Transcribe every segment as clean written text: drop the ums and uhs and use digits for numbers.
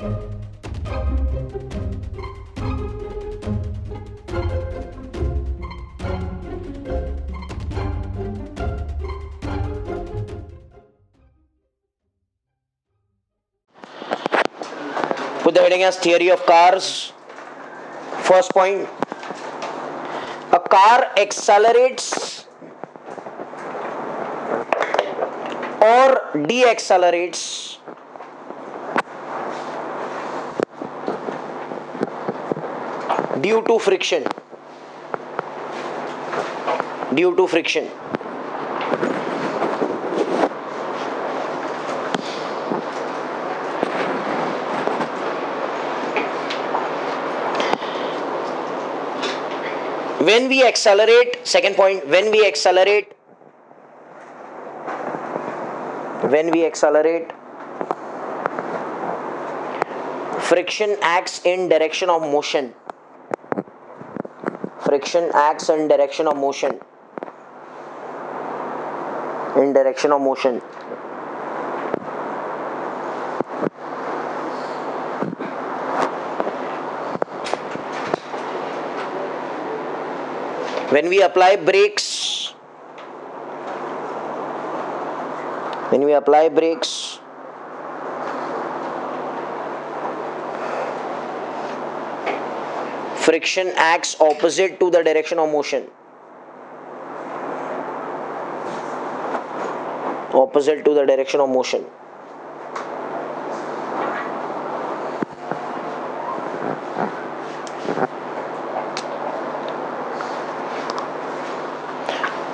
Put the heading as theory of cars. First point, a car accelerates or deaccelerates due to friction. Due to friction. When we accelerate, second point, when we accelerate, friction acts in direction of motion. Friction acts in direction of motion. In direction of motion. When we apply brakes, friction acts opposite to the direction of motion. Opposite to the direction of motion.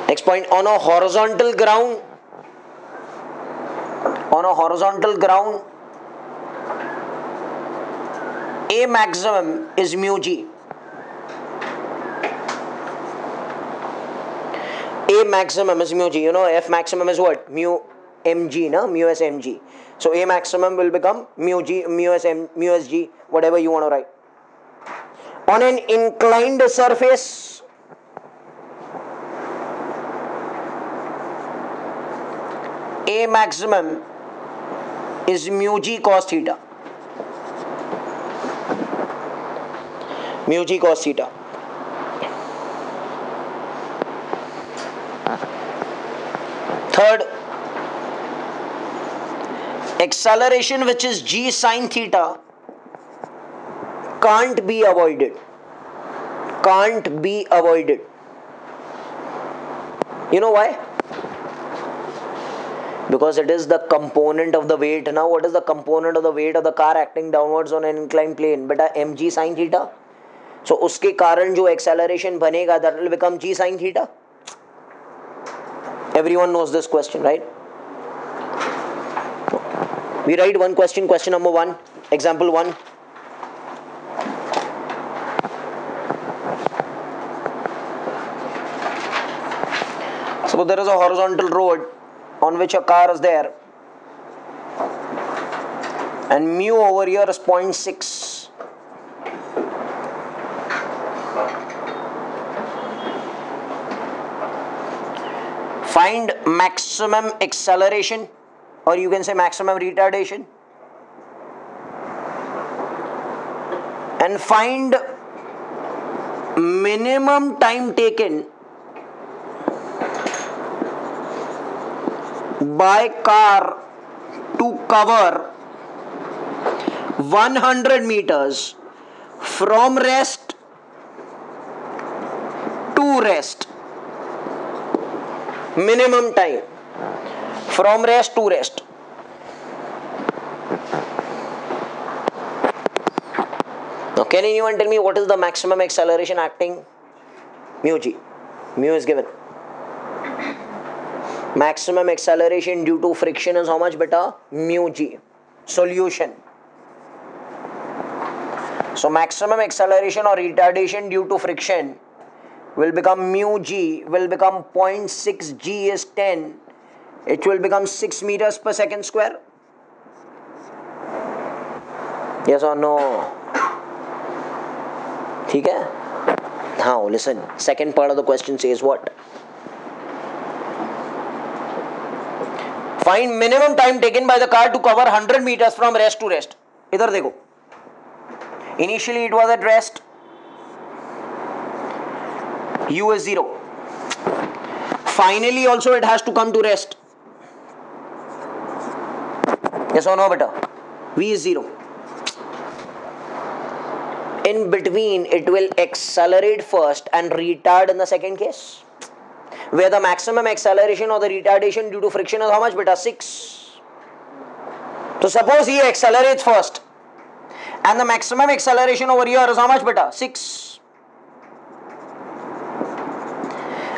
Next point, on a horizontal ground, A maximum is mu g. A maximum is mu g. You know, F maximum is what? Mu mg, na? Mu s mg. So A maximum will become mu g, mu s g, whatever you want to write. On an inclined surface, A maximum is mu g cos theta. Mu g cos theta. Third, acceleration which is g sin theta can't be avoided. Can't be avoided. You know why? Because it is the component of the weight. Now what is the component of the weight of the car acting downwards on an inclined plane? Beta mg sin theta. So uske karan jo acceleration banega, that will become g sin theta. Everyone knows this question, right? We write one question, question number 1, example 1. So there is a horizontal road on which a car is there, and mu over here is 0.6. Find maximum acceleration, or you can say maximum retardation, and find minimum time taken by car to cover 100 meters from rest to rest. Minimum time from rest to rest. Now can anyone tell me what is the maximum acceleration acting? Mu g. Mu is given. Maximum acceleration due to friction is how much, beta? Mu g. Solution. So maximum acceleration or retardation due to friction will become mu g, will become 0.6 g is 10. It will become 6 meters per second square. Yes or no? ठीक है? Now listen. Second part of the question says what? Find minimum time taken by the car to cover 100 meters from rest to rest. इधर देखो, initially it was at rest, u is 0, finally also it has to come to rest, yes or no beta? V is 0. In between it will accelerate first and retard in the second case, where the maximum acceleration or the retardation due to friction is how much beta? 6. So suppose he accelerates first and the maximum acceleration over here is how much beta? 6.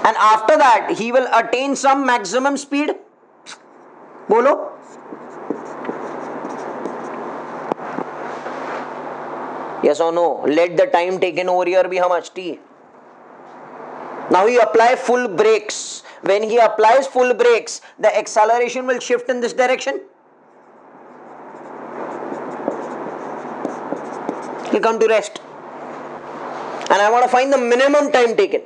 And after that he will attain some maximum speed. Bolo. Yes or no? Let the time taken over here be how much? T. Now he apply full brakes. When he applies full brakes, the acceleration will shift in this direction. He'll come to rest. And I want to find the minimum time taken.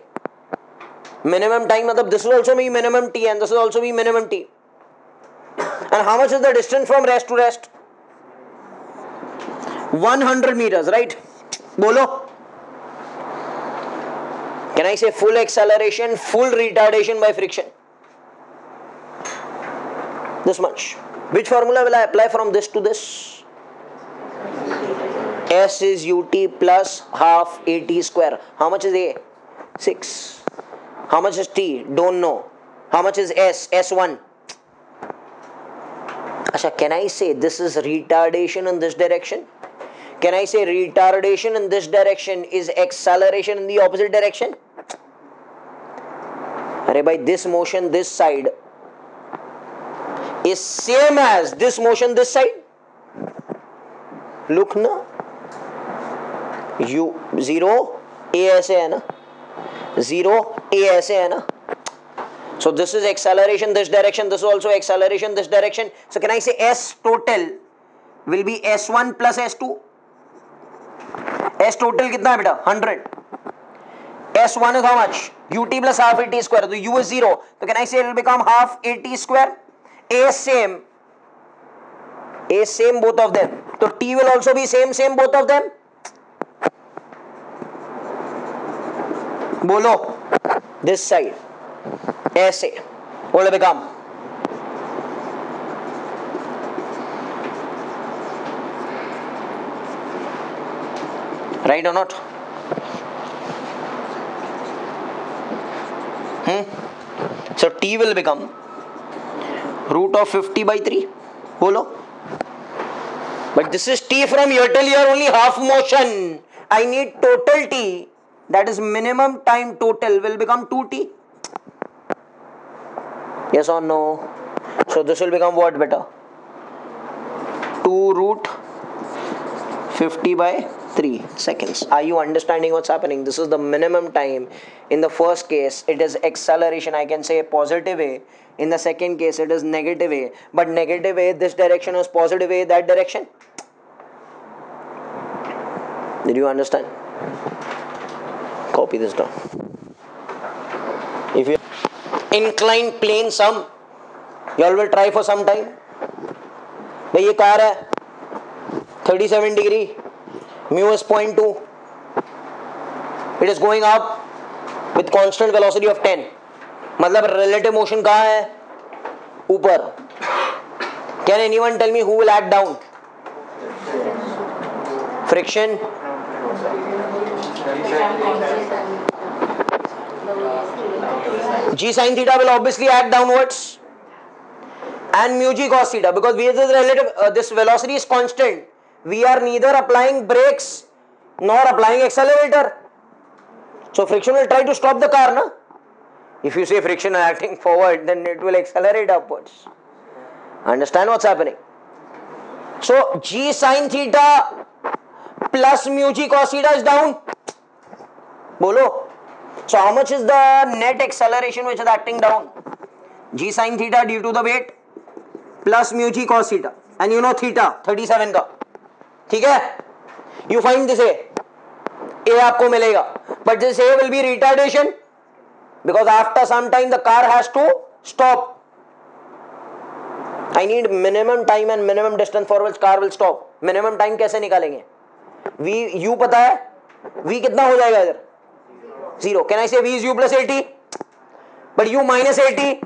Minimum time, this will also be minimum t and this will also be minimum t. And how much is the distance from rest to rest? 100 meters, right? Bolo. Can I say full acceleration, full retardation by friction? This much. Which formula will I apply from this to this? S is ut plus half at square. How much is A? 6. How much is T? Don't know. How much is S? S1. Asha, can I say this is retardation in this direction? Can I say retardation in this direction is acceleration in the opposite direction? Arey bhai, this motion this side is same as this motion this side. Look na. U 0 A ऐसे है ना, 0 A ऐसे है ना. So this is acceleration this direction, this is also acceleration this direction. So can I say S total will be S1 plus S2? S total कितना है बेटा? 100. S1 is how much? ut plus half at square. So u is 0. So can I say it will become half at square? A same both of them. So t will also be same both of them. Bolo. This side. ऐसे. What will become? Right or not? So t will become root of 50 by 3. Bolo. But this is t from here till here, only half motion. I need total t. That is minimum time total will become 2t. Yes or no? So this will become what beta? 2 root 50 by 3 seconds. Are you understanding what's happening? This is the minimum time. In the first case, it is acceleration. I can say positive A. In the second case, it is negative A. But negative A, this direction was positive A, that direction. Did you understand? Copy this down. If you inclined plane sum, you all will try for some time. भाई ये car है 37 degree, mu is 0.2. It is going up with constant velocity of 10. मतलब relative motion कहाँ है? ऊपर. Can anyone tell me who will act down? Friction. G sin theta will obviously act downwards, and mu g cos theta, because V is relative. This velocity is constant. We are neither applying brakes nor applying accelerator. So friction will try to stop the car, na? If you say friction is acting forward, then it will accelerate upwards. Understand what's happening? So G sin theta plus mu g cos theta is down. Bolo. So how much is the net acceleration which is acting down? G sin theta due to the weight plus mu g cos theta. And you know theta 37 का. ठीक है? You find this A. A आपको मिलेगा. But this A will be retardation because after some time the car has to stop. I need minimum time and minimum distance for which car will stop. Minimum time कैसे निकालेंगे? V U पता है? V कितना हो जाएगा इधर? 0. Can I say V is U plus 80? But U minus 80.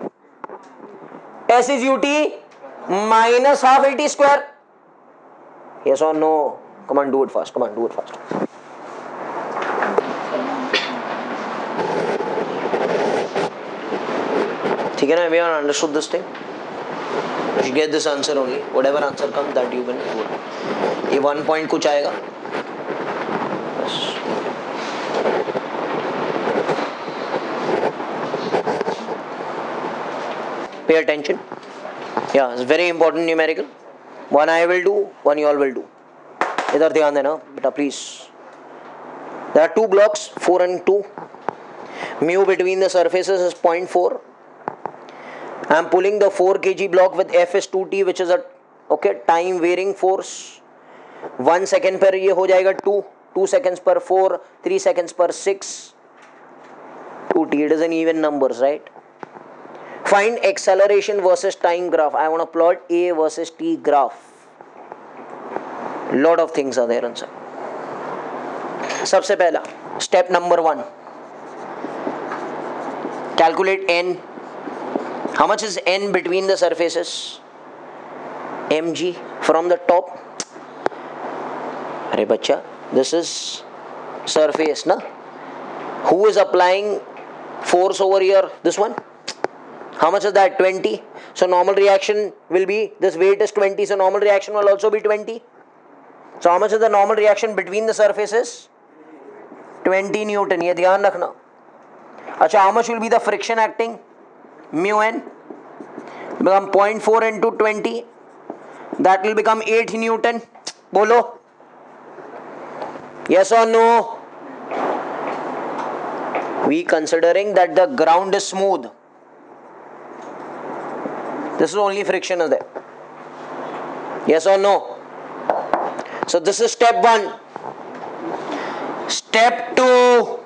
S is UT minus half 80 square. Yes or no? Come on, do it fast. Come on, do it fast. ठीक है ना? We have understood this thing. You get this answer only. Whatever answer comes, that you can do it. ये 1 point कुछ आएगा. बस. Pay attention. Yeah, it's very important numerical. One I will do, one you all will do. इधर ध्यान देना बेटा please. There are two blocks, 4 and 2. Mu between the surfaces is 0.4. I am pulling the 4 kg block with F is 2t, which is a time varying force. 1 second per ये हो जाएगा 2, 2 seconds per 4, 3 seconds per 6. 2t, it is an even numbers, right? Find acceleration versus time graph. I want to plot A versus T graph. Lot of things are there inside. सबसे पहला step number 1. Calculate n. How much is n between the surfaces? mg from the top. अरे बच्चा, this is surface ना? Who is applying force over here? This one. How much is that? 20. So normal reaction will be, this weight is 20, so normal reaction will also be 20. So how much is the normal reaction between the surfaces? 20 Newton. ये ध्यान रखना. अच्छा, how much will be the friction acting? Mu n become 0.4 into 20. That will become 8 Newton. बोलो. Yes or no? We considering that the ground is smooth. This is only friction is there. Yes or no? So this is step 1. Step 2.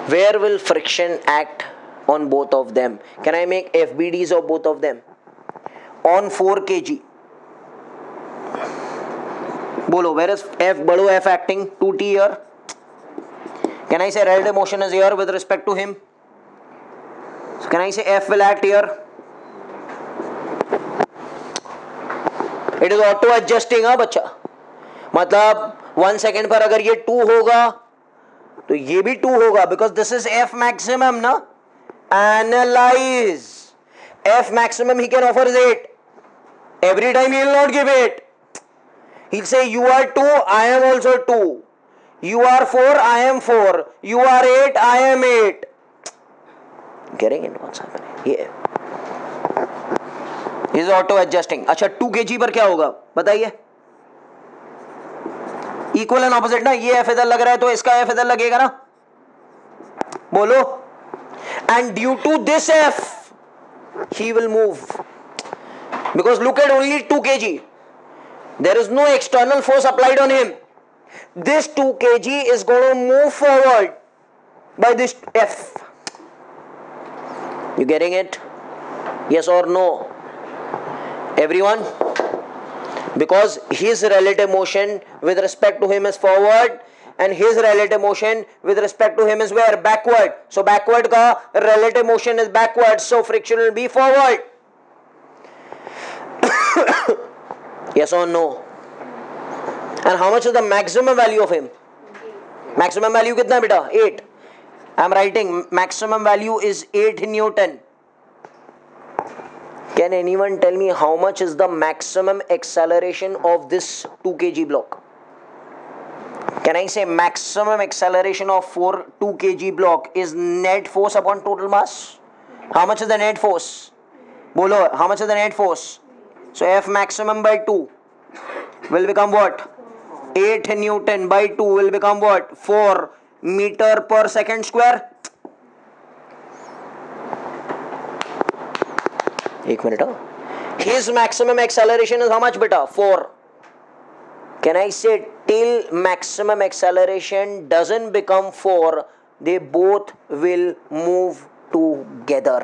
Where will friction act on both of them? Can I make FBDs of both of them? On 4 kg. Bolo, where is F, bado F acting? 2t here. Can I say relative motion is here with respect to him? So can I say F will act here? It is auto adjusting, हाँ बच्चा. मतलब 1 second पर अगर ये 2 होगा तो ये भी 2 होगा, because this is F maximum ना. Analyze. F maximum he can offer is 8. Every time he will not give 8. He'll say you are 2, I am also 2. You are 4, I am 4. You are 8, I am 8. Getting it? What's happening? Yeah. Is auto adjusting. अच्छा 2 kg पर क्या होगा बताइए. Equal and opposite ना. ये F इधर लग रहा है तो इसका F इधर लगेगा ना. बोलो. And due to this F, he will move. Because look at only 2 kg. There is no external force applied on him. This 2 kg is going to move forward by this F. You getting it? Yes or no? Everyone? Because his relative motion with respect to him is forward and his relative motion with respect to him is where? Backward. So backward ka relative motion is backward, so friction will be forward. Yes or no? And how much is the maximum value of him? Maximum value कितना है बेटा? 8. I am writing maximum value is 8 Newton. Can anyone tell me how much is the maximum acceleration of this 2 kg block? Can I say maximum acceleration of 2 kg block is net force upon total mass? How much is the net force? Bolo, how much is the net force? So F maximum by 2 will become what? 8 Newton by 2 will become what? 4 meter per second square. 1 minute. His maximum acceleration is how much beta? 4. Can I say till maximum acceleration doesn't become 4 they both will move together.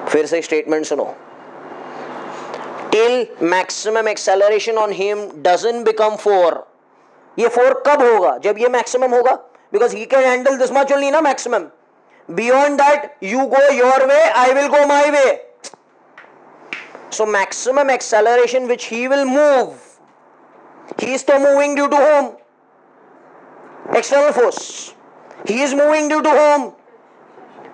फिर से statement सुनो. Till maximum acceleration on him doesn't become 4. ये 4 कब होगा? जब ये maximum होगा, because he can handle this much only ना maximum. Beyond that, you go your way, I will go my way. So maximum acceleration which he will move, he is still moving due to whom? External force. He is moving due to whom?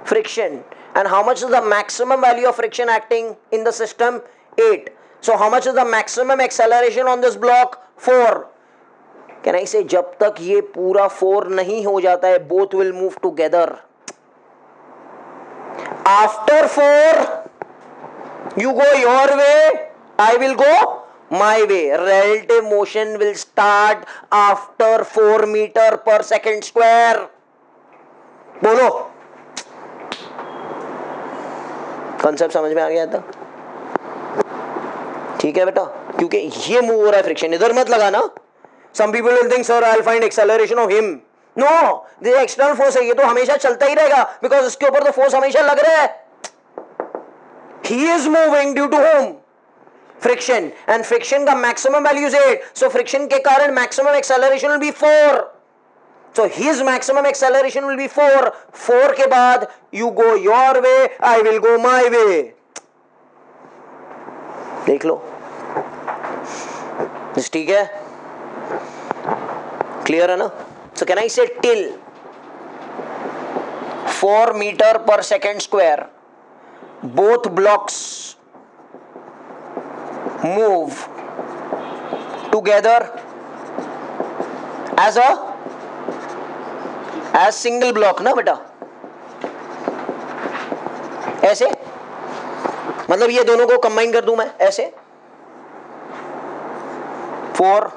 Friction. And how much is the maximum value of friction acting in the system? 8. So how much is the maximum acceleration on this block? 4. Can I say जब तक ये पूरा 4 नहीं हो जाता है, both will move together. After 4, you go your way, I will go my way. Relative motion will start after 4 meter per second square. बोलो. Concept समझ में आ गया था? ठीक है बेटा, क्योंकि ये मूव हो रहा है फ्रिक्शन, इधर मत लगा ना. Some people will think, sir, I'll find acceleration of him. No, this external force है, ये तो हमेशा चलता ही रहेगा, because इसके ऊपर तो force हमेशा लग रहा है. He is moving due to whom? Friction. And friction का maximum value is 8. So friction के कारण maximum acceleration will be 4. So his maximum acceleration will be 4. 4 के बाद you go your way, I will go my way. देख लो. ठीक है? Clear है ना? So can I say till 4 meter per second square, both blocks move together as single block ना बेटा? ऐसे मतलब ये दोनों को कंबाइन कर दूं मैं ऐसे. 4,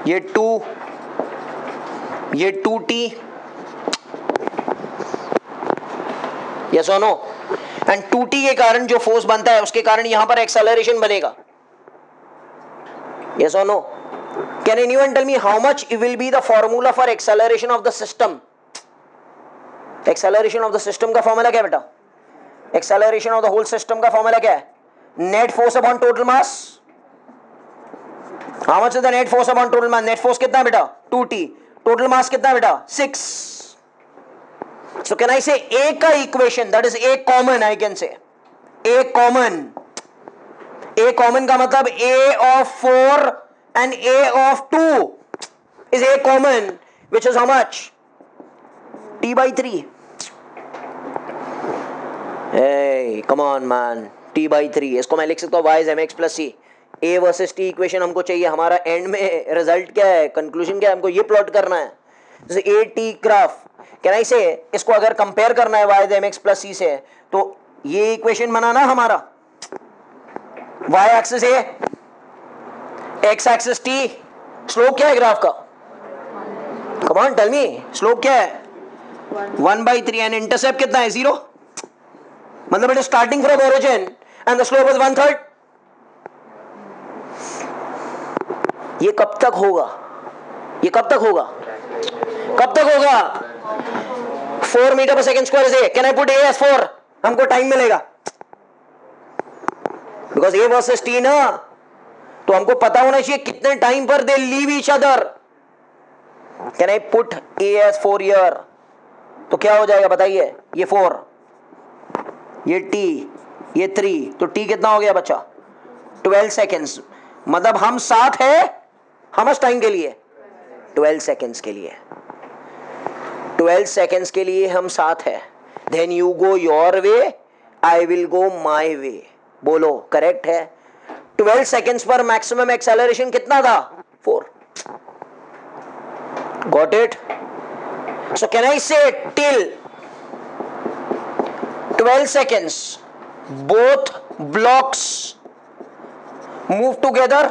ये 2, ये 2t. यस और नो? एंड 2t के कारण जो फोर्स बनता है उसके कारण यहां पर एक्सेलरेशन बनेगा. यस और no? Can anyone tell me how much will be the formula for acceleration of the system? Acceleration of the system का formula क्या है बेटा? Acceleration of the whole system का formula क्या है? Net force upon total mass. How much is the net force upon total mass? Net force कितना है बेटा? 2t. Total mass कितना है बेटा? 6. So can I say A का equation, that is A common, I can say. A common. A common का मतलब A of 4 and A of 2 is A common, which is how much? T by 3. Hey, come on man. T by 3. इसको मैं लिख सकता हूँ y is mx plus c. A versus T equation हमको चाहिए. हमारा एंड में रिजल्ट क्या है, कंक्लूजन क्या है, हमको ये प्लॉट करना है. A T graph. Can I से इसको अगर कंपेयर करना है y is mx plus c से, तो ये इक्वेशन बनाना हमारा. y axis A, x axis T. Slope क्या है ग्राफ का? Come on tell me, slope क्या है? 1/3. एंड इंटरसेप्ट कितना है? 0. मतलब it is starting from origin and the slope is 1/3. ये कब तक होगा? ये कब तक होगा? कब तक होगा? 4 metre per second square is a. Can I put a as 4? हमको टाइम मिलेगा बिकॉज ए वर्सेस टी ना, तो हमको पता होना चाहिए कितने टाइम पर they leave each other. Can I put a as 4 year? तो क्या हो जाएगा बताइए? ये 4, ये टी, ये 3, तो टी कितना हो गया बच्चा? 12 सेकेंड्स. मतलब हम साथ है how much टाइम के लिए? 12 सेकेंड्स के लिए. 12 सेकेंड्स के लिए हम साथ है. Then you go your way, I will go my way. बोलो करेक्ट है? 12 सेकेंड्स पर मैक्सिमम एक्सेलरेशन कितना था? 4. Got it? So can I say till 12 seconds both blocks move together.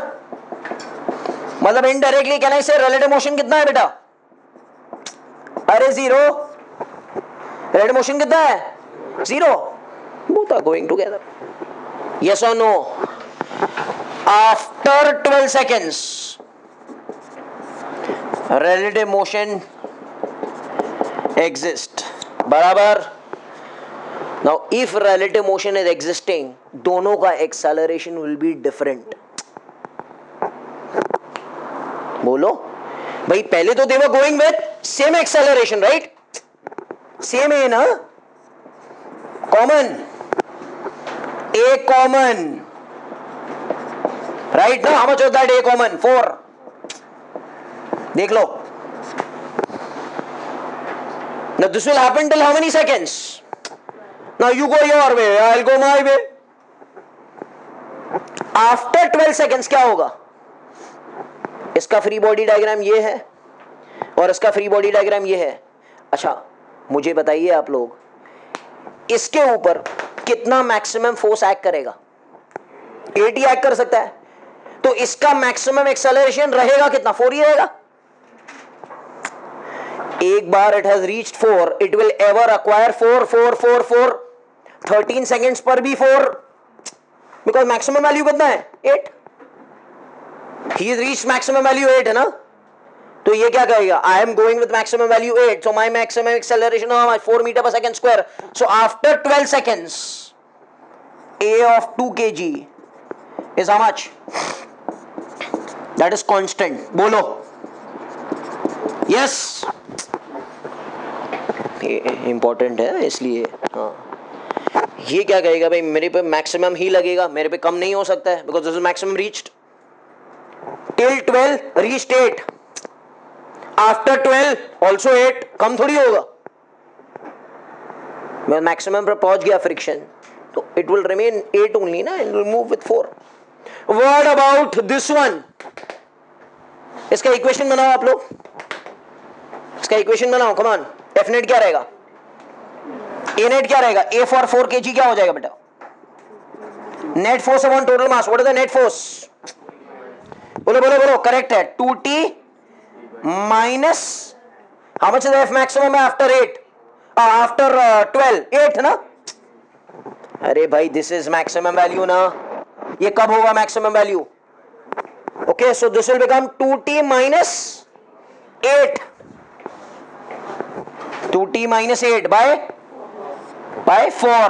मतलब indirectly can I say relative motion कितना है बेटा? अरे 0. रिलेटिव मोशन कितना है? 0. both are going together. Yes or no? After 12 seconds relative motion exist, बराबर. Now if relative motion is existing, दोनों का acceleration will be different. बोलो भाई, पहले तो they were going with same acceleration, right? Same है ना, common, a common, right? Now how much was that a common? 4. देख लो. Now this will happen till how many seconds? Now you go your way, I'll go my way. After 12 seconds क्या होगा? इसका free body diagram ये है और इसका free body diagram ये है. अच्छा मुझे बताइए आप लोग, इसके ऊपर कितना मैक्सिमम फोर्स एक्ट करेगा? 8 ही एक्ट कर सकता है. तो इसका मैक्सिमम एक्सेलरेशन रहेगा कितना? 4 ही रहेगा. एक बार it has reached 4, it will ever acquire 4 4 4 4 13 seconds पर भी 4, बिकॉज मैक्सिमम वैल्यू कितना है? 8. He is reached maximum value 8 है ना. तो ये क्या कहेगा? I am going with maximum value 8, so my maximum acceleration how much? 4 metre per second square. So after 12 seconds a of 2 kg is how much? That is constant. बोलो. Yes. Important है इसलिए. हाँ, ये क्या कहेगा भाई? मेरे पे मैक्सिमम ही लगेगा, मेरे पे कम नहीं हो सकता है, because this is maximum reached. Till 12 reached 8, after 12 also 8, कम थोड़ी होगा. मैं मैक्सिमम पर पहुंच गया फ्रिक्शन, तो इट विल रिमेन 8 ओनली ना, and will move with 4. What about this one? इसका इक्वेशन बनाओ आप लोग, इसका इक्वेशन बनाओ. Come on. एफ नेट क्या रहेगा? ए नेट क्या रहेगा? ए फॉर 4 kg क्या हो जाएगा बेटा? Net force upon total mass. What is the net force? बोलो बोलो बोलो. करेक्ट है. 2t minus how much is F maximum after 8? After 12 8 ना. अरे भाई दिस इज मैक्सिमम वैल्यू ना. ये कब होगा maximum value? Okay, so this will become 2t minus 8. 2t minus 8 by 4.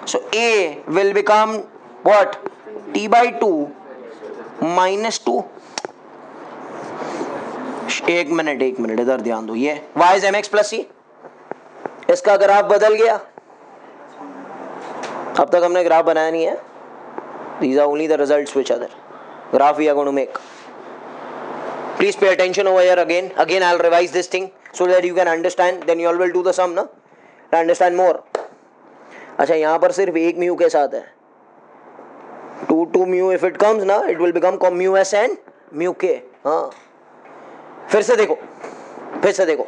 So a will become what? t by 2 minus 2. एक minute इधर ध्यान दो. ये y is mx plus c. इसका ग्राफ बदल गया. अब तक हमने ग्राफ बनाया नहीं है. These are only the results which are there. Graph we are going to make. Please pay attention over here again. Again I'll revise this thing so that you can understand. Then you all will do the sum, ना? To understand more. अच्छा यहाँ पर सिर्फ एक mu के साथ है. 2 mu if it comes ना, it will become mu s and mu k. हाँ. फिर से देखो.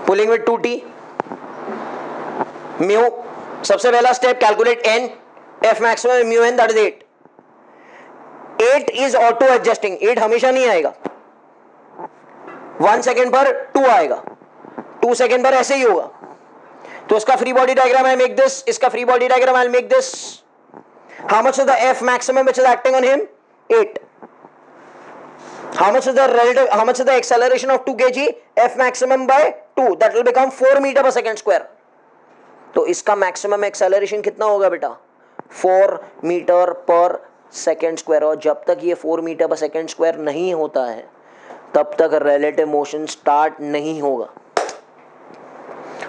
Pulling with 2t. म्यू. सबसे पहला step calculate n. f maximum mu n, that is 8. 8 is auto adjusting. 8 हमेशा नहीं आएगा. 1 सेकेंड पर 2 आएगा. 2 सेकेंड पर ऐसे ही होगा. तो इसका free body diagram I make this. इसका free body diagram I make this. How much is the F maximum which is acting on him? 8. How much is the relative, how much is the acceleration of 2 kg? F maximum by 2, that will become 4 metre per second square. तो इसका maximum acceleration कितना होगा बेटा? 4 metre per second square. और जब तक ये 4 metre per second square नहीं होता है तब तक रिलेटिव मोशन स्टार्ट नहीं होगा.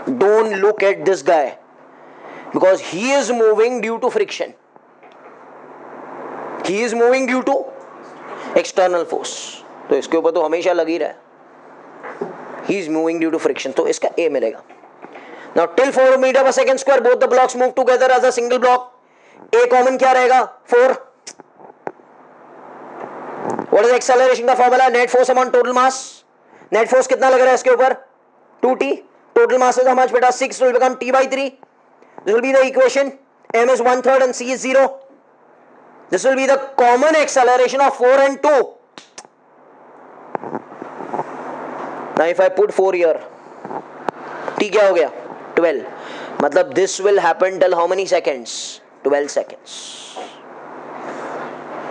Don't look at this guy because he is moving due to friction. He is moving due to external force. तो इसके ऊपर तो हमेशा लग ही रहा है. He is moving due to friction. तो इसका ए मिलेगा. Now till 4 metre per second square both the blocks move together as a single block. A common क्या रहेगा? 4. What is the acceleration का formula? Net force upon total mass. Net force कितना लग रहा है इसके ऊपर? 2t. Total mass is how much बेटा? 6 will become t by 3. This will be the equation. M is 1/3 and c is 0. This will be the common acceleration of 4 and 2. Now if I put 4 here, t क्या हो गया? 12. मतलब this will happen till how many seconds? 12 seconds.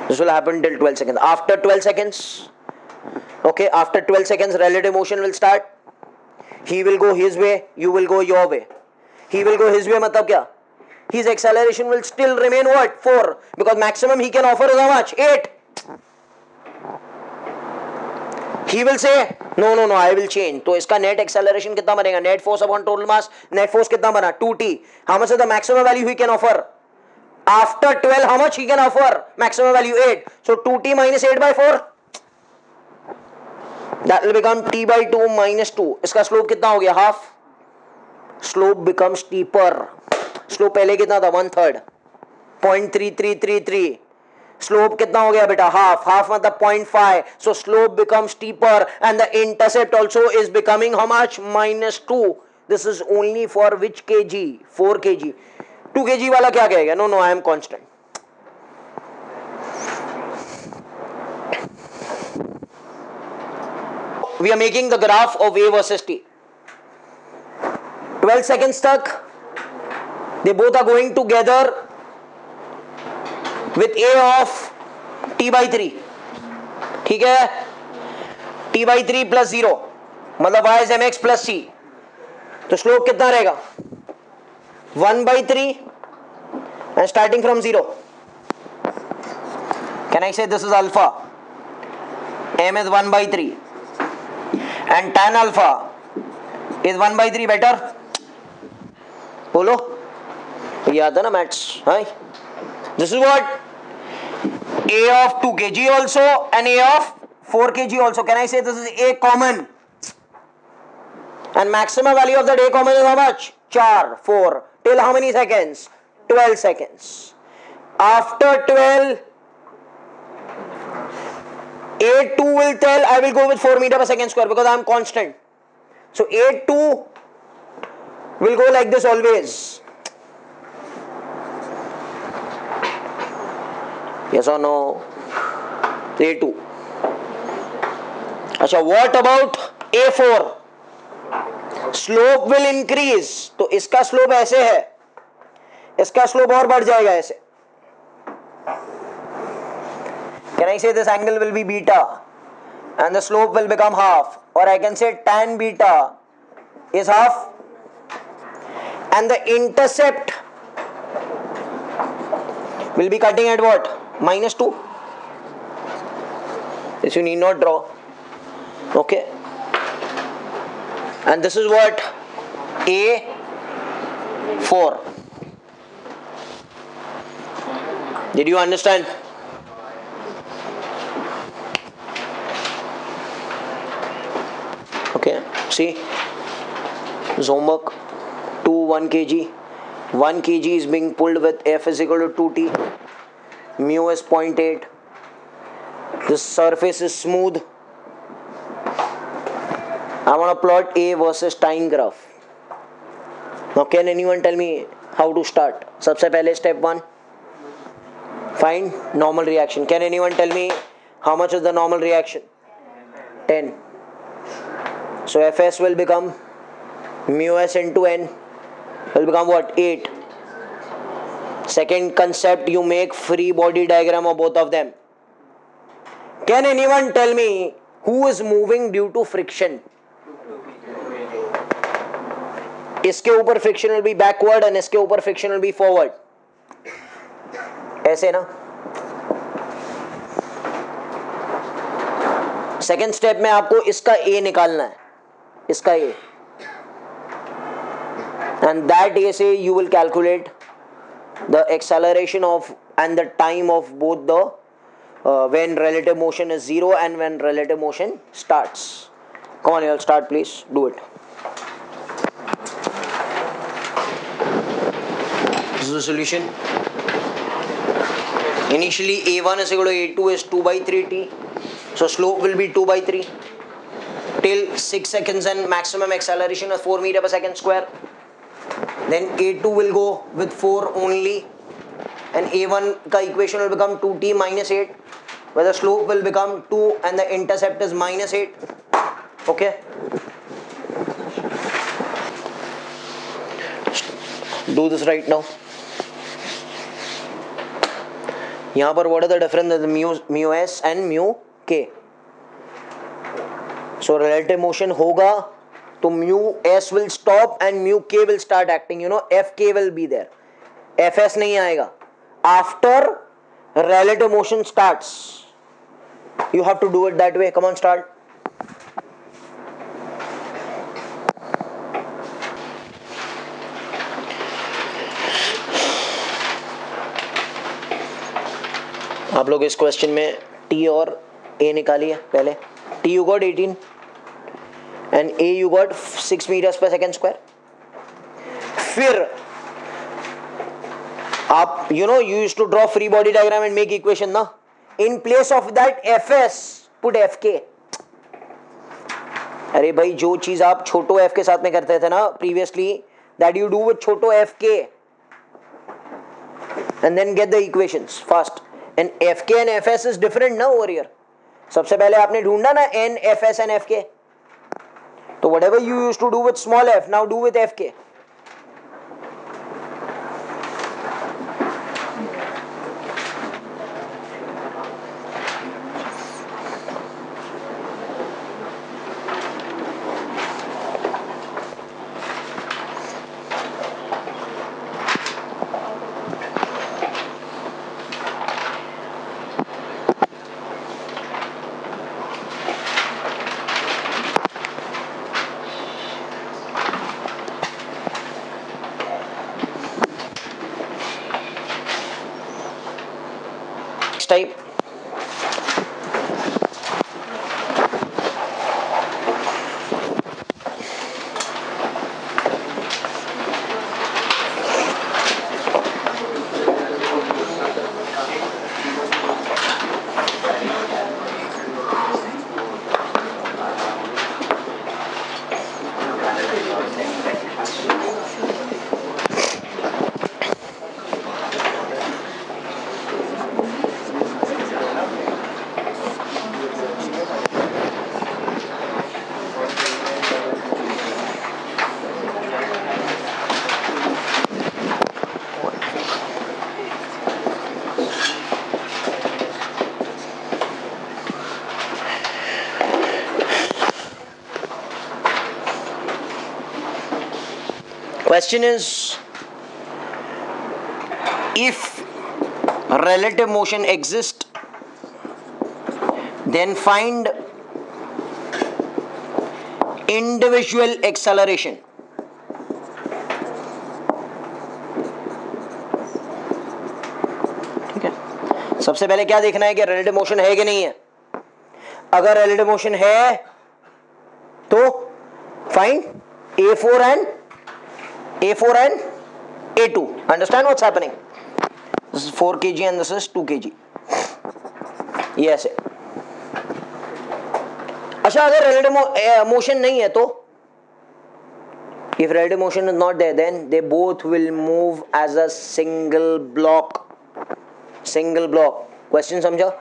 This will happen till 12 seconds. After 12 seconds, Okay, after 12 seconds relative motion will start. He will go his way, you will go your way. He will go his way मतलब क्या? His acceleration will still remain what? 4, because maximum he can offer is how much? 8. He will say no I will change. तो इसका net acceleration कितना बनेगा? Net force upon total mass. Net force कितना बना? 2t. How much is the maximum value he can offer? After 12, how much he can offer? Maximum value 8. So 2t minus 8 by 4. That will become t by 2 minus 2. इसका slope कितना हो गया? Half. Slope becomes steeper. Slope पहले कितना था? 1/3. 0.3333. Slope कितना हो गया बेटा? Half. Half मतलब 0.5. So slope becomes steeper and the intercept also is becoming how much? -2. This is only for which kg? 4 kg. 2 kg वाला क्या कहेगा? No, I am constant. We are making the graph of A versus T. 12 seconds stuck. They both are going together with A of T by 3. ठीक है? T by 3 plus 0. मतलब Y is mx plus c. तो slope कितना रहेगा? 1 by 3 and starting from 0. Can I say this is alpha? M is 1 by 3. And tan alpha is 1 by 3 better? बोलो ये आता ना maths. This is what A of 2 kg also and A of 4 kg also. Can I say this is A common? And maximum value of that A common is how much? 4. Till how many seconds? 12 seconds. After 12, A2 will tell I will go with 4 meter per second square because I am constant. So A2 will go like this always. Yes or no? A2. अच्छा, what about A4? Slope will increase. तो इसका slope ऐसे है, इसका slope और बढ़ जाएगा ऐसे. Can I say this angle will be beta and the slope will become half, or I can say tan beta is half and the intercept will be cutting at what? -2. This you need not draw. Okay. And this is what? A4. Did you understand? Okay, see, this homework. 1 kg. 1 kg is being pulled with F is equal to 2t. Mu is 0.8. This surface is smooth. I want to plot A versus time graph. Now can anyone tell me how to start? सबसे पहले step 1. Find normal reaction. Can anyone tell me how much is the normal reaction? 10. So Fs will become mu s into n will become what? 8. Second concept, you make free body diagram of both of them. Can anyone tell me who is moving due to friction? इसके ऊपर friction will be backward and इसके ऊपर friction will be forward. ऐसे ना. Second step में आपको इसका A निकालना है, इसका A, and that A से you will calculate the acceleration of and the time of both the when relative motion is 0 and when relative motion starts. Come on, you'll start, please do it. This is the solution. Initially A1 is equal to A2 is 2 by 3t. So slope will be 2 by 3 till 6 seconds and maximum acceleration of 4 meter per second square. Then A2 will go with 4 only and A1 ka equation will become 2t minus 8 where the slope will become 2 and the intercept is minus 8. Okay. Do this right now. यहाँ पर what are the difference of mu s and mu k? So relative motion होगा तो mu S will stop and mu K will start acting, you know, F K will be there, F S नहीं आएगा. After relative motion starts, you have to do it that way. Come on, start. आप लोग इस question में t और a निकालिए. पहले t you got 18 and a you got 6 meters per second square. फिर आप you know you used to draw free body diagram and make equation ना. In place of that fs put fk. अरे भाई जो चीज आप छोटो f के साथ में करते थे ना previously, that you do with छोटो fk and then get the equations fast. And fk and fs is different ना over here. सबसे पहले आपने ढूंढा ना n fs and fk, तो whatever you used to do with small f, now do with fk. Type. Question is, if relative motion exists, then find individual acceleration. ठीक है, सबसे पहले क्या देखना है कि relative motion है कि नहीं है. अगर relative motion है तो find A4 and A2. Understand what's happening? This is 4 kg and this is 2 kg. Yes. अच्छा, अगर relative motion नहीं है तो, if relative motion is not there, then they both will move as a single block. Single block. Question समझा?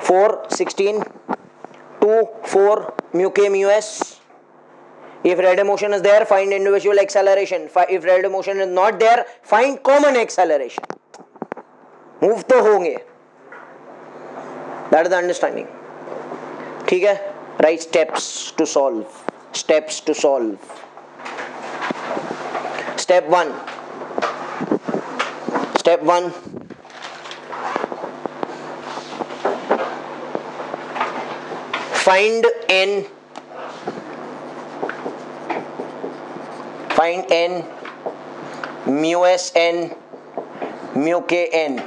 4, 16, 2, 4, mu k mu s. If relative motion is there, find individual acceleration. If relative motion is not there, find common acceleration. Move तो होंगे. That is the understanding. ठीक है? Write steps to solve. Steps to solve. Step 1. Step 1. Find n. Find n, mu s n, mu k n.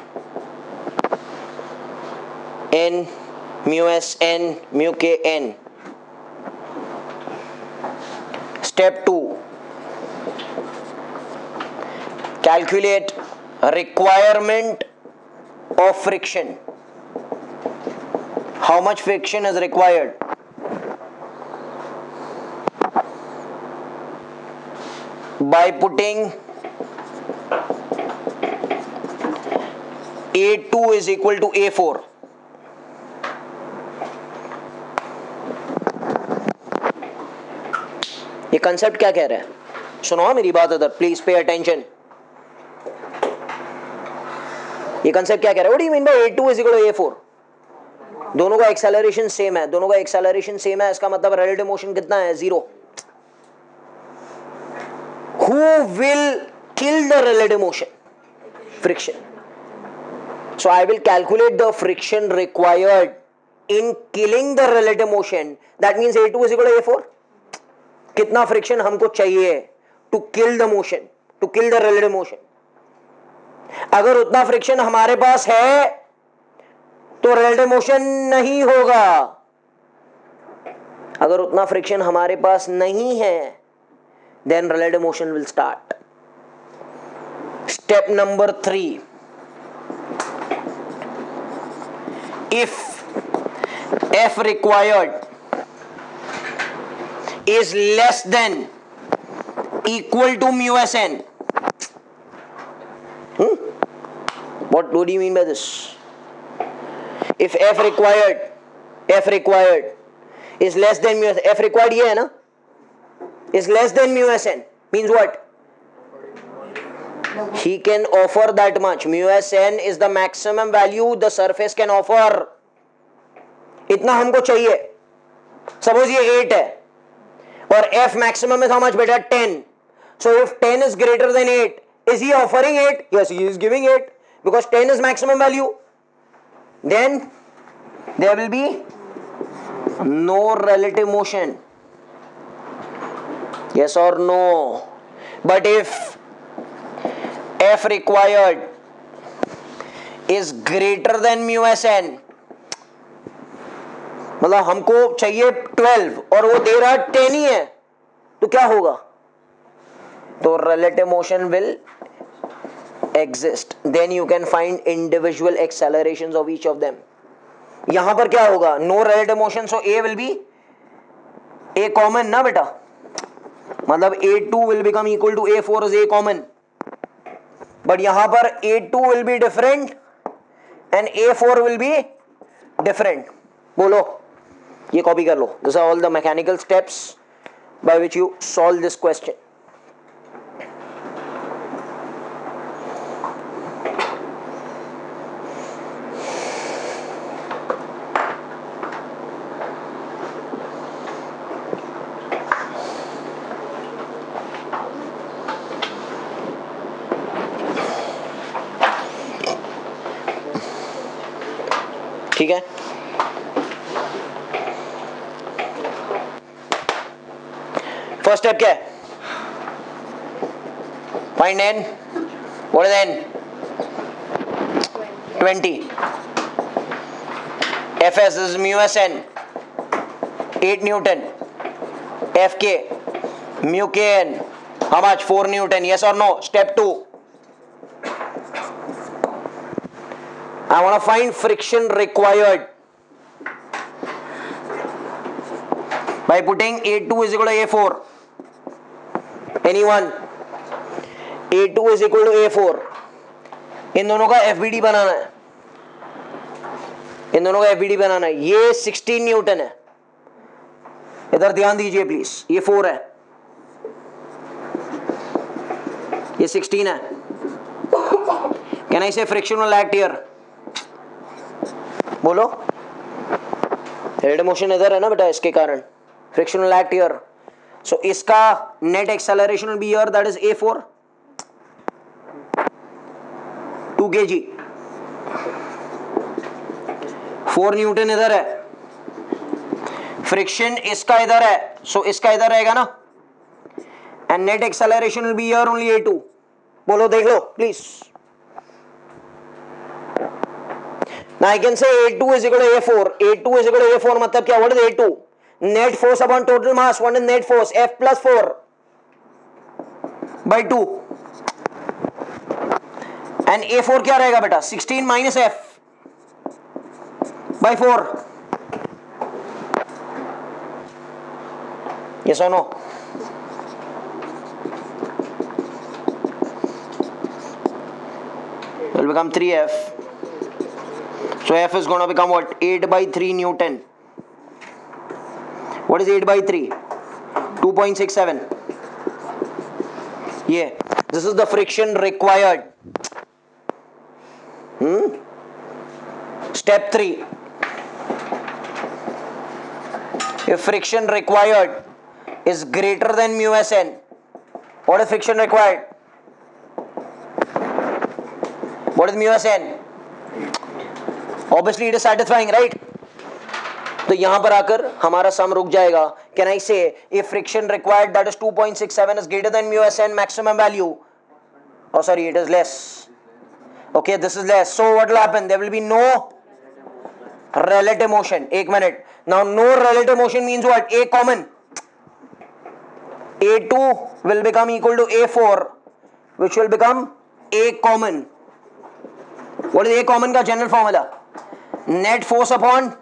N, mu s n, mu k n. Step 2. Calculate requirement of friction. How much friction is required? By putting A2 is equal to A4. ये concept क्या कह रहा है? सुनो मेरी बात इधर, please pay attention. ये कंसेप्ट क्या कह रहा है? What do you mean by A2 is equal to A4? दोनों का एक्सेलरेशन सेम है, दोनों का एक्सेलरेशन सेम है, इसका मतलब रिलेटिव मोशन कितना है? 0. Who will kill the relative motion? Friction. So I will calculate the friction required in killing the relative motion. That means A2 is equal to A4. कितना friction हमको चाहिए to kill the motion, to kill the relative motion? अगर उतना friction हमारे पास है तो relative motion नहीं होगा. अगर उतना फ्रिक्शन हमारे पास नहीं है then relative motion will start. Step number 3. If F required is less than equal to mu Sn. What do you mean by this? If F required is less than mu Sn. F required ये है ना? Is less than mu Sn means what? He can offer that much. Mu Sn is the maximum value the surface can offer. इतना हमको चाहिए. Suppose ये 8 है और F maximum is how much बेटा? 10. So if 10 is greater than 8, is he offering 8? Yes, he is giving 8 because 10 is maximum value. Then there will be no relative motion. Yes or no? But if F required is greater than mu Sn, मतलब हमको चाहिए 12 और वो दे रहा 10 ही है, तो क्या होगा? तो relative motion will exist. Then you can find individual accelerations of each of them. यहां पर क्या होगा? No relative motion, so A will be A common ना बेटा, मतलब A2 will become equal to A4 is A common. But यहां पर A2 will be different and A4 will be different. बोलो, ये कॉपी कर लो. These are all the mechanical steps by which you solve this question. ठीक है. First step क्या है? Find n. What is n? 20. Fs is mu Sn 8 Newton. Fk mu Kn how much? 4 Newton. Yes or no? Step 2. I want to find friction required by putting A2 is equal to A4. Anyone? A2 is equal to A4. इन दोनों का FBD बनाना है. इन दोनों का FBD बनाना है. ये 16 Newton है. इधर ध्यान दीजिए प्लीज. ये 4 है, ये 16 है. Can I say friction will act here? बोलो. relative motion इधर है ना बेटा, इसके कारण friction will act here. So इसका net acceleration will be here, that is A4. 2 kg. 4 Newton इधर है. फ्रिक्शन इसका इधर है, so इसका इधर रहेगा ना. And net acceleration will be here only A2. बोलो, देख लो please. Now I can say A2 is equal to A4. A2 is equal to A4 मतलब क्या? What is A2? Net force upon total mass. What is net force? F plus 4 by 2. And A4 क्या रहेगा बेटा? 16 minus F by 4. Yes or no? It will become 3F. So F is going to become what? 8 by 3 Newton. What is 8 by 3? 2.67. Yeah. This is the friction required. Step 3. If friction required is greater than mu Sn, what is friction required? What is mu Sn? Obviously it is satisfying, right? तो यहां पर आकर हमारा सम रुक जाएगा. Can I say if friction required that is 2.67 is greater than mu Sn maximum value? Oh sorry, it is less. Okay, this is less. So what will happen? There will be no relative motion. 1 minute. Now no relative motion means what? A common. A2 will become equal to A4, which will become A common. What is A common का general formula? Net force upon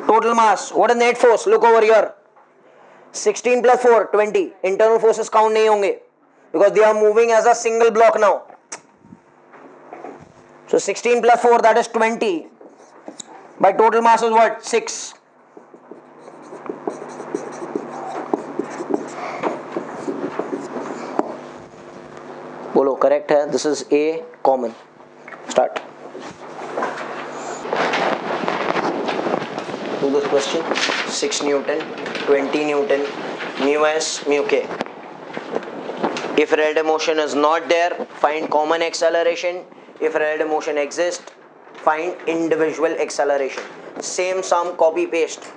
total mass. What is net force? Look over here. 16 plus 4, 20. Internal forces count नहीं होंगे because they are moving as a single block now. So 16 plus 4, that is 20. By total mass is what? 6. बोलो correct है. This is A common. Start. Do this question. 6 Newton, 20 Newton, mu S, mu K. If relative motion is not there, find common acceleration. If relative motion exists, find individual acceleration. Same sum, copy paste.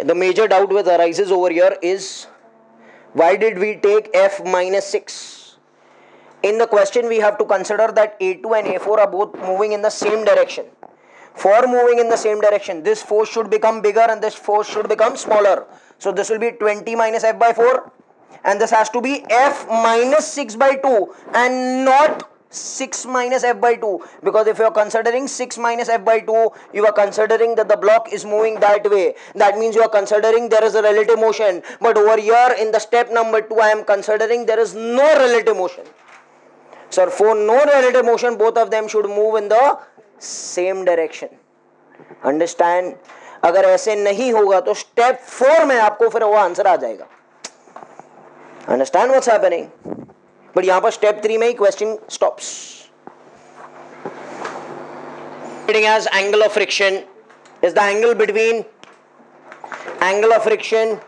The major doubt which arises over here is why did we take F minus 6? In the question we have to consider that A2 and A4 are both moving in the same direction. For moving in the same direction, this force should become bigger and this force should become smaller. So this will be 20 minus F by 4 and this has to be F minus 6 by 2 and not 6 minus F by 2, because if you are considering 6 minus F by 2, you are considering that the block is moving that way. That means you are considering there is a relative motion. But over here in the step number 2, I am considering there is no relative motion. So for no relative motion, both of them should move in the same direction. Understand? अगर ऐसे नहीं होगा तो step 4 में आपको फिर वो answer आ जाएगा. Understand what's happening? But यहाँ पर step 3 में ही question stops. interpreting as angle of friction is the angle between angle of friction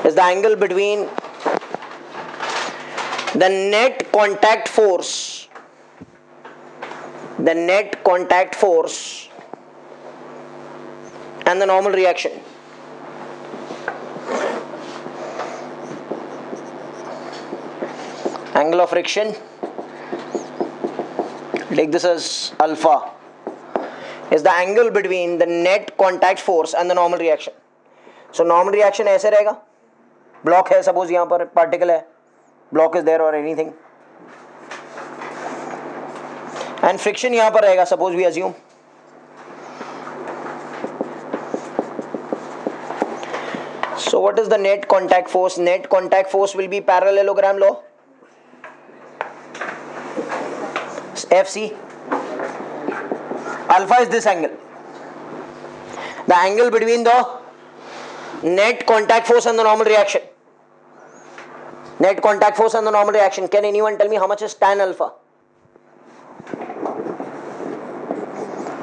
is the angle between the net contact force and the normal reaction. Angle of friction, take this as alpha, is the angle between the net contact force and the normal reaction. So normal reaction ऐसे रहेगा, block है, suppose यहाँ पर particle है, block is there or anything, and friction यहाँ पर रहेगा, suppose we assume. So what is the net contact force? Net contact force will be parallelogram law. FC. Alpha is this angle. The angle between the net contact force and the normal reaction. Net contact force and the normal reaction. Can anyone tell me how much is tan alpha?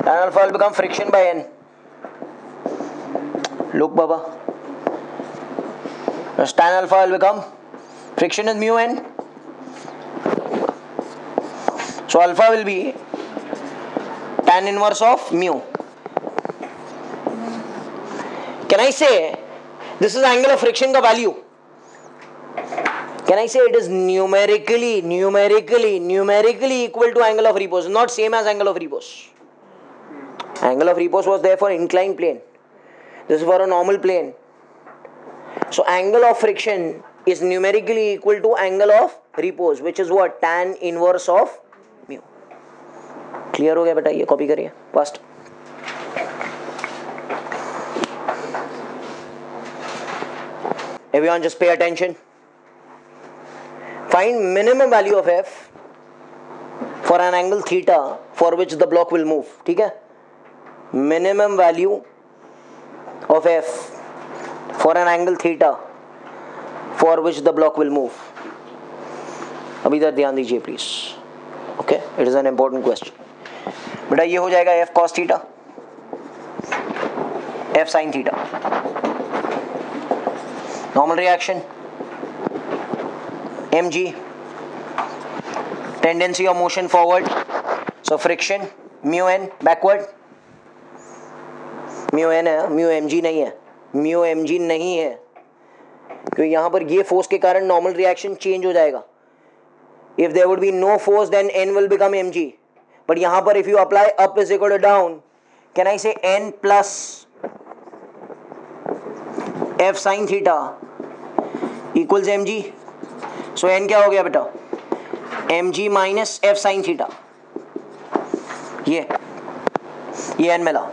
Tan alpha will become friction by N. Look, Baba. Tan alpha will become friction is mu N. So alpha will be tan inverse of mu. Can I say this is angle of friction का value? Can I say it is numerically equal to angle of repose? Not same as angle of repose. Angle of repose was there for inclined plane. This is for a normal plane. So angle of friction is numerically equal to angle of repose, which is what? Tan inverse of mu. Clear हो गया बेटा? ये copy करिए first. Everyone just pay attention. Find minimum value of f for an angle theta for which the block will move. ठीक है? Minimum value of f for an angle theta for which the block will move. अभी इधर ध्यान दीजिए please. Okay, it is an important question. बेटा ये हो जाएगा f cos theta, f sin theta. Normal reaction, mg, tendency of motion forward, so friction, mu n backward, mu n है, mu mg नहीं है, mu mg नहीं है, क्योंकि यहाँ पर ये फोर्स के कारण नॉर्मल रिएक्शन चेंज हो जाएगा. If there would be no force, then n will become mg. But यहाँ पर if you apply up is equal to down, can I say n plus f sin theta equals mg? So n क्या हो गया बेटा? mg minus f sin theta. ये n मिला.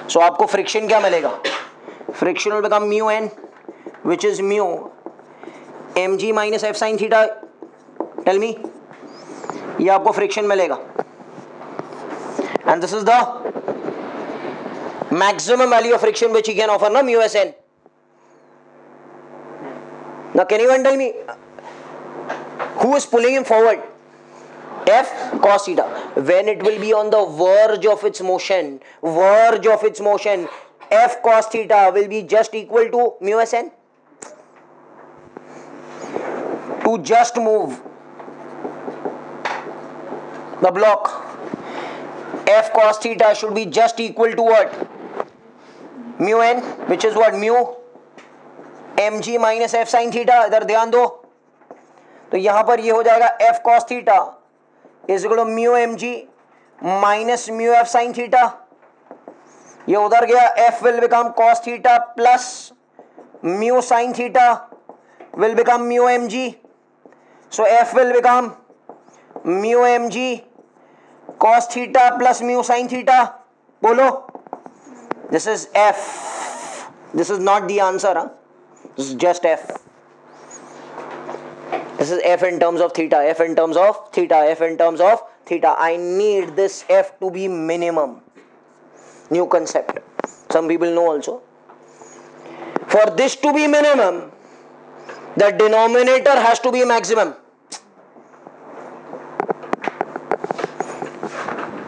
So आपको friction क्या मिलेगा? Friction will become mu n, which is mu mg minus f sin theta. Tell me. ये आपको फ्रिक्शन मिलेगा. And this is the maximum value of friction which he can offer, na, mu s n. Now can anyone tell me who is pulling him forward? F cos theta. When it will be on the verge of its motion, f cos theta will be just equal to mu s n. To just move the block, f cos theta should be just equal to what? Mu n, which is what? Mu mg minus f sin theta. इधर ध्यान दो, तो यहां पर ये हो जाएगा f cos theta is equal to mu mg minus mu f sin theta. ये उधर गया, f will become cos theta plus mu sin theta will become mu mg. So f will become mu mg cos theta plus mu sin theta. बोलो. This is f. This is not the answer, huh? This is just f. This is f in terms of theta, f in terms of theta, f in terms of theta. I need this f to be minimum. New concept. Some people know also. For this to be minimum, the denominator has to be maximum.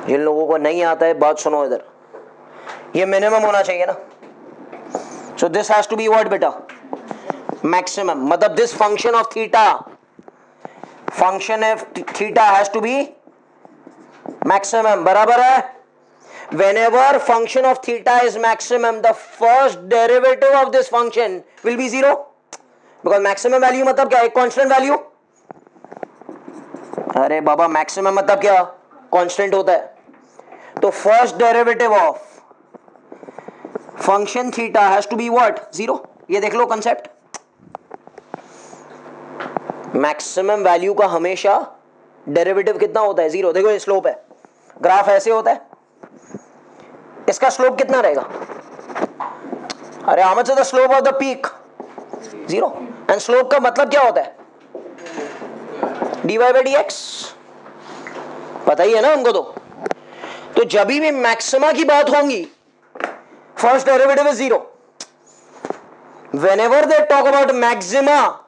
जिन लोगों को नहीं आता है बात सुनो इधर, ये minimum होना चाहिए ना. So this has to be what बेटा, मैक्सिमम. मतलब this function of theta, function of theta has to be maximum. बराबर है. whenever function of theta is maximum, the first derivative of this function will be 0, because maximum value मतलब क्या है, constant value. अरे बाबा maximum मतलब क्या, constant होता है. तो first derivative of function theta has to be what, 0. ये देख लो concept. maximum value का हमेशा derivative कितना होता है, 0. देखो ये slope है, ग्राफ ऐसे होता है, इसका स्लोप कितना रहेगा. अरे how much is the slope of the peak, 0. And slope का मतलब क्या होता है, dy by dx. पता ही है ना हमको. तो जब भी मैक्सिमा की बात होगी, first derivative is 0. whenever they talk about maxima,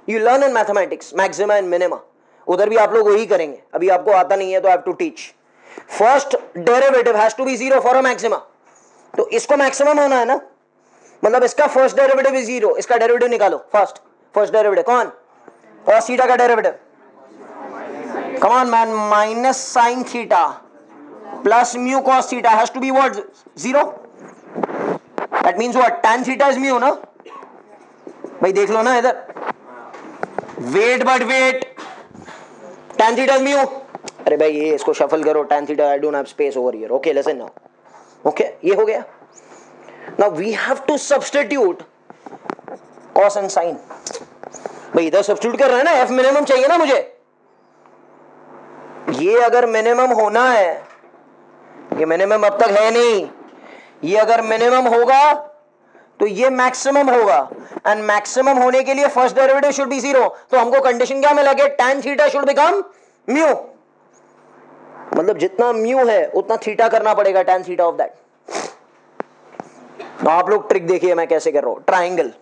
you learn in mathematics maxima and minima. उधर भी आप लोग वही करेंगे. अभी आपको आता नहीं है तो I have to teach. First derivative has to be 0 for a maxima. तो इसको मैक्सिमम होना है ना, मतलब इसका फर्स्ट डेरिवेटिव इज 0. इसका डेरिवेटिव निकालो. फर्स्ट डेरिवेटिव कौन, cos थीटा का derivative. Come on man, minus sine theta plus mu cos theta has to be what, 0. That means what, tan theta is mu ना. भाई देख लो ना इधर, wait but wait, tan theta is mu. अरे भाई ये इसको शफल करो, tan theta, I don't have space over here. Okay listen now. Okay ये हो गया. Now we have to substitute cos and sin. भाई इधर सब्स्टिट्यूट कर रहे हैं ना, f मिनिमम चाहिए ना मुझे. ये अगर मिनिमम होना है, ये मिनिमम अब तक है नहीं, ये अगर मिनिमम होगा तो ये मैक्सिमम होगा. एंड मैक्सिमम होने के लिए फर्स्ट डेरिवेटिव शुड बी 0. तो हमको कंडीशन क्या मिला कि tan theta should become mu. मतलब जितना म्यू है उतना थीटा करना पड़ेगा, tan थीटा ऑफ दैट. आप लोग ट्रिक देखिए मैं कैसे कर रहा हूं. ट्राइंगल,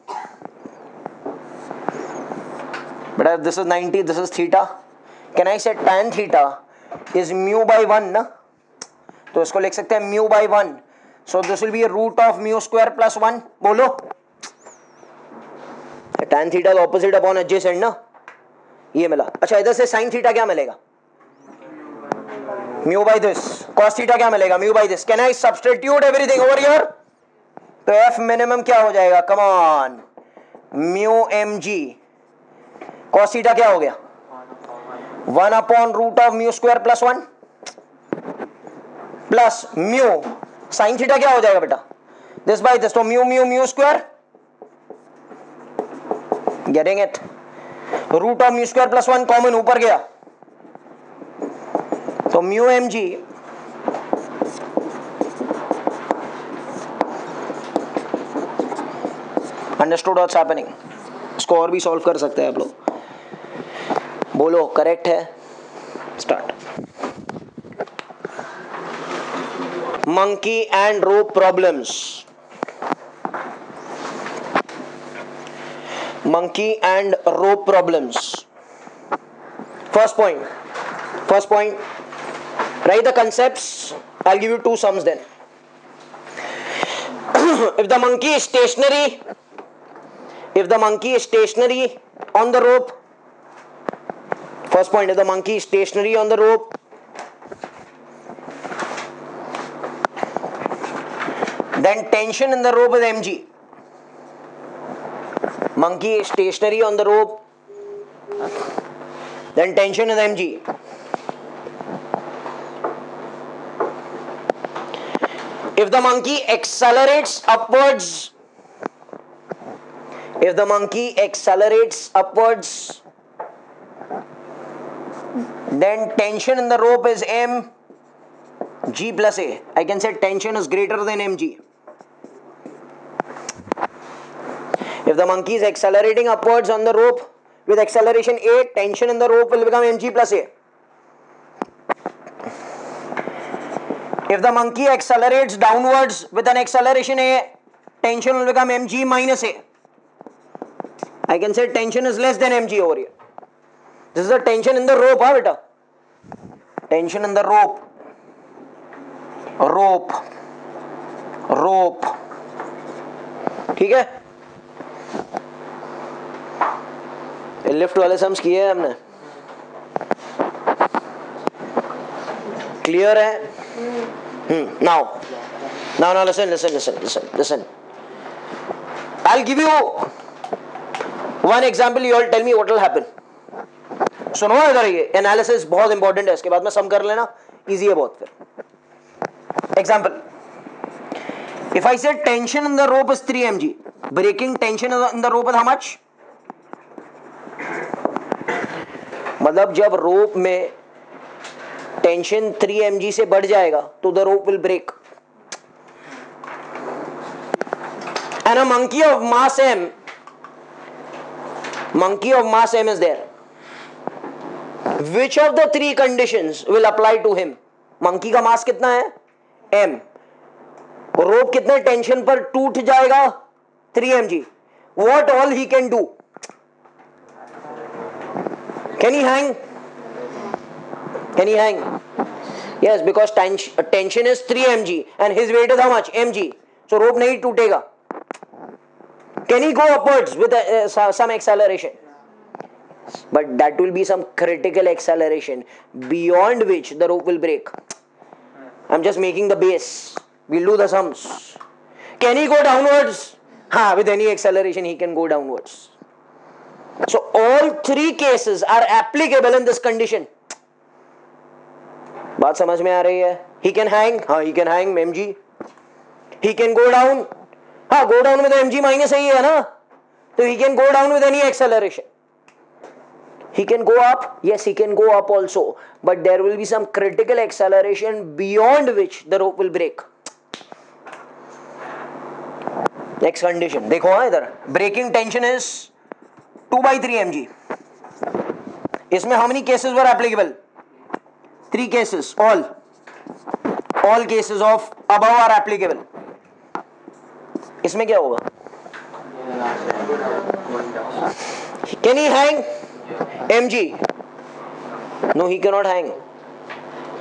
बेटा this is 90, this is theta. Can I say tan theta is mu by 1 ना. तो इसको लिख सकते हैं mu by 1. So this will be root of mu square plus 1. बोलो, tan theta opposite upon adjacent ना, ये मिला. अच्छा इधर से sin थीटा क्या मिलेगा, mu by this. cos theta क्या मिलेगा, mu by this. Can I substitute everything over here. तो f मिनिमम क्या हो जाएगा, come on, mu mg. cos theta क्या हो गया, 1 upon root of mu square plus 1 plus mu. sin theta क्या हो जाएगा बेटा, दिस बाई दिस. तो mu mu mu square, getting it. Root of mu square plus 1 common ऊपर गया, तो mu mg understood what's happening. इसको और भी सॉल्व कर सकते हैं आप लोग. बोलो करेक्ट है. Start. Monkey and rope problems. Monkey and rope problems. First point, write the concepts. I'll give you 2 sums then. if the monkey is stationary on the rope, first point, if the monkey is stationary on the rope, then tension in the rope is mg. Monkey is stationary on the rope, then tension is mg. If the monkey accelerates upwards, then tension in the rope is mg plus a. I can say tension is greater than mg. If the monkey is accelerating upwards on the rope with acceleration a, tension in the rope will become mg plus a. If the monkey accelerates downwards with an acceleration a, tension will become mg minus a. I can say tension is less than mg over here. This is the tension in the rope, huh, beta? Tension in the rope. रोप, रोप, ठीक है। Lift वाले sums किए हैं हमने, clear है? now listen. I'll give you one example, you all tell me what will happen. सुनो इधर, ये एनालिसिस बहुत इंपॉर्टेंट है, इसके बाद में सम कर लेना, इजी है बहुत। फिर example, if I say tension in the rope is 3 mg, breaking tension in the rope is how much? मतलब जब रोप में टेंशन 3 mg से बढ़ जाएगा तो the rope will break. And a monkey of mass m is there. Which of the three conditions will apply to him? Monkey का मास कितना है? m. रोप कितने टेंशन पर टूट जाएगा? 3 mg. What all he can do? Can he hang? Can he hang? Yes, because tension is 3 mg and his weight is how much? mg. So rope नहीं टूटेगा. Can he go upwards with some acceleration? But that will be some critical acceleration beyond which the rope will break. I'm just making the base. We'll do the sums. Can he go downwards? With any acceleration he can go downwards. So all three cases are applicable in this condition. बात समझ में आ रही है? He can hang. He can hang mg. He can go down. Go down with mg minus ही है ना, तो he can go down with any acceleration. He can go up, yes, he can go up also, but there will be some critical acceleration beyond which the rope will break. Next condition, देखो इधर, breaking tension is 2/3 mg. इसमें how many cases were applicable? 3 cases. All cases of above are applicable. इसमें क्या होगा? Can he hang? mg. No, he cannot hang.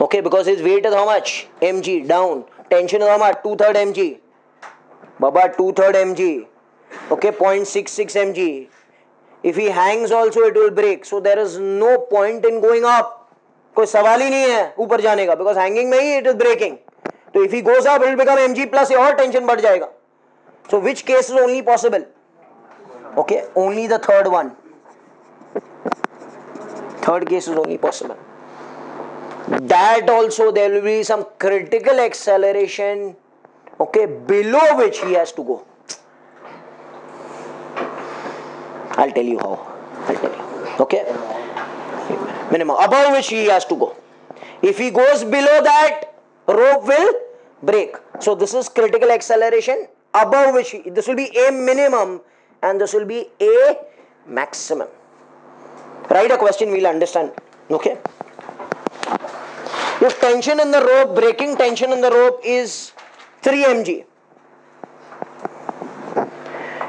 Okay, because his weight is how much? mg. Down. Tension is how much? 2/3 mg. Baba, 2/3 mg. Okay, 0.66 mg. If he hangs also, it will break. So there is no point in going up. कोई सवाल ही नहीं है ऊपर जाने का, because hanging में ही it is breaking. So if he goes up, it will become mg plus और tension बढ़ जाएगा. So which case is only possible? Okay, only the third one. Third case is only possible. That also there will be some critical acceleration, okay, below which he has to go. I'll tell you how. Okay, minimum above which he has to go. If he goes below that, rope will break. So this is critical acceleration above which this will be a minimum and this will be a maximum. Write a question, we'll understand. Okay. If tension in the rope, breaking tension in the rope is 3 mg.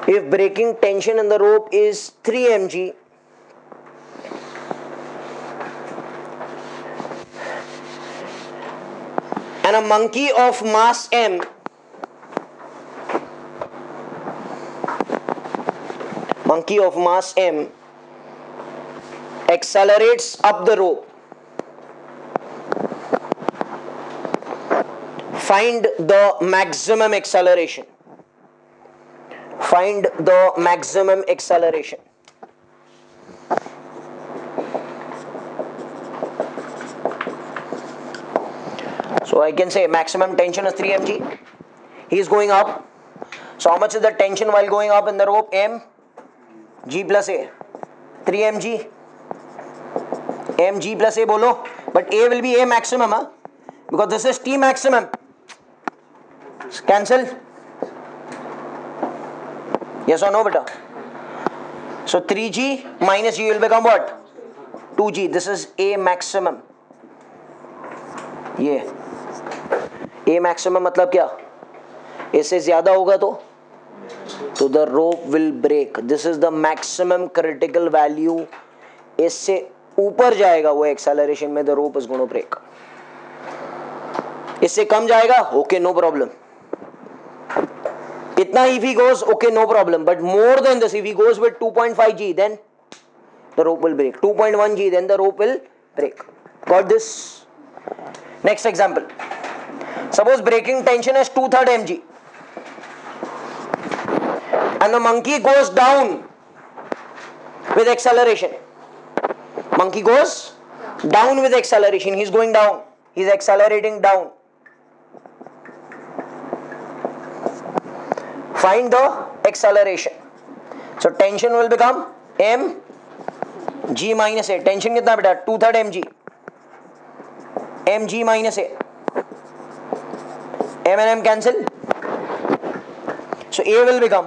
If breaking tension in the rope is 3 mg, and a monkey of mass m accelerates up the rope, find the maximum acceleration. Find the maximum acceleration. So I can say maximum tension is 3 mg. He is going up. So how much is the tension while going up in the rope? M G plus A. 3 mg. mg plus A bolo. But A will be A maximum, huh? Because this is T maximum. Cancel. Yes or no, beta? So 3g minus g will become what? 2g. This is A maximum. ये A maximum मतलब क्या? इससे ज़्यादा होगा तो the rope will break. This is the maximum critical value. इससे ऊपर जाएगा वो acceleration में, the rope is going to break. इससे कम जाएगा, ओके नो प्रॉब्लम. इतना if he goes, okay no problem, but more than this, if he goes with 2.5 G, then the rope will break. 2.1 G, then the rope will break. Got this? Next example. Suppose breaking tension is 2/3 mg and the monkey goes down with acceleration. Monkey goes down with acceleration. He's going down. He's accelerating down. Find the acceleration. So tension will become mg minus a. Tension कितना बेटा? 2/3 mg. mg minus a. M and M cancel. So A will become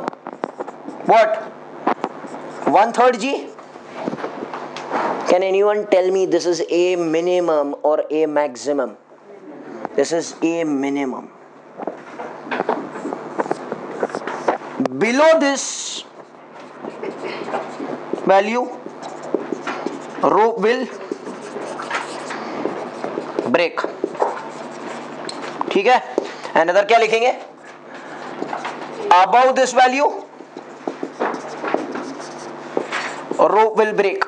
what? 1/3 G. Can anyone tell me this is A minimum or A maximum? This is A minimum. Below this value, rope will break. ठीक है? Another क्या लिखेंगे? Above this value, rope will break.